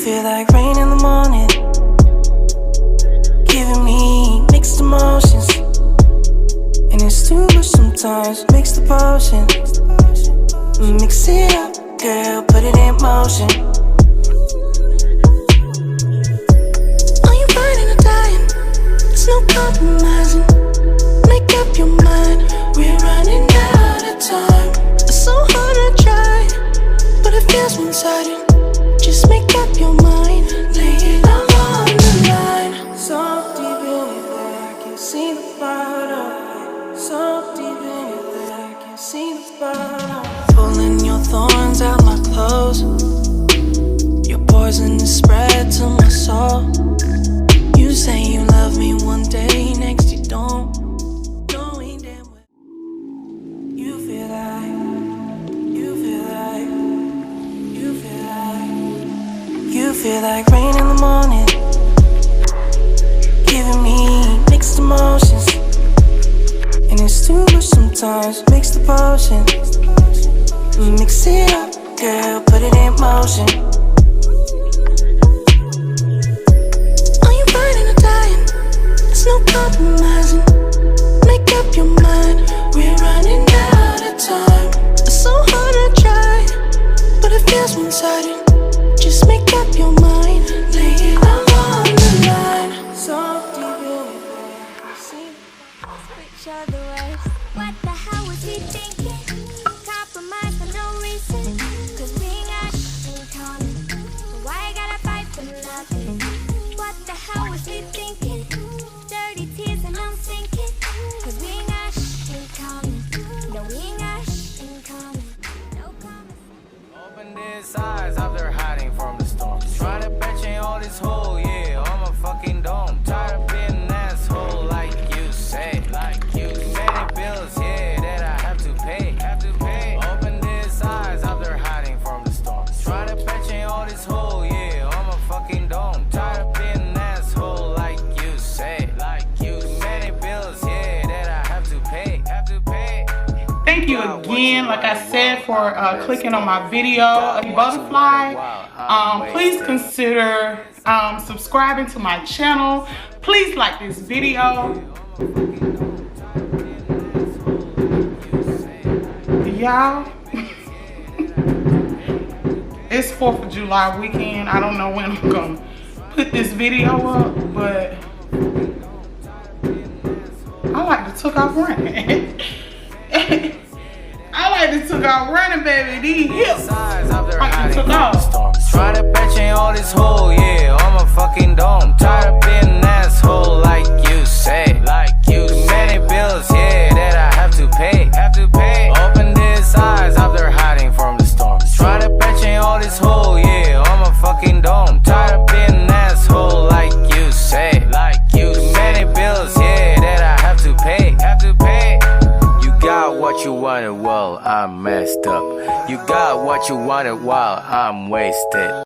feel like rain in the morning, giving me mixed emotions, and it's too much sometimes. Mix the potion, mix it up, girl, put it in motion. Are you burning or dying? There's no compromising. Make up your mind, we're running out of time. It's so hard to try, but it feels one-sided. Just make up your mind, lay it all on the line. So deep in it that I can see the bottom. So deep in it that I can see the bottom. Pulling your thorns out my clothes, your poison is spread to my soul. You say you love me one day, next you don't. Knowing damn well you feel like, you feel like, you feel like, you feel like rain in the morning, giving me mixed emotions, and it's too much sometimes. Mix the potion, mix it up, girl, put it in motion. Are you burning or dying? There's no compromising. Make up your mind, we're running out of time. It's so hard to try, but it feels one-sided. Just make up your mind, lay it all on the line. So deep in it that I can see. Picture the worst. What the hell was he thinking? Compromise for no reason. Cause we got in common. Why I gotta fight for nothing? What the hell was he thinking? Dirty tears and I'm sinking. Cause we got in common. No, we got in common. No common. Open these eyes after hiding from the storm. Try to bet you all this hole, yeah, I'm a fucking dome. Tired of being an asshole like you say. Like you many bills, yeah, that I have to pay. Open these eyes after hiding from the storm. Try to bet you all this hole, yeah, I'm a fucking dome. Tired of being an asshole like you say. Like you many bills, yeah, that I have to pay. Thank you again, like I said, for clicking on my video, Butterfly. Please consider subscribing to my channel. Please like this video. Y'all, it's 4th of July weekend. I don't know when I'm gonna put this video up, but I like to took off running. I like to took off running, baby. These hips like to took off. Try to bet you all this hole, yeah, I'm a fucking dome. Tired of being an asshole like you say. Like you many bills, yeah, that I have to pay. Open these eyes after hiding from the storm. Try to bet you all this hole, yeah, I'm a fucking dome. Tired of being an asshole like you say. Like you many bills, yeah, that I have to pay. You got what you wanted, well, I'm messed up. You got what you wanted while I'm wasted.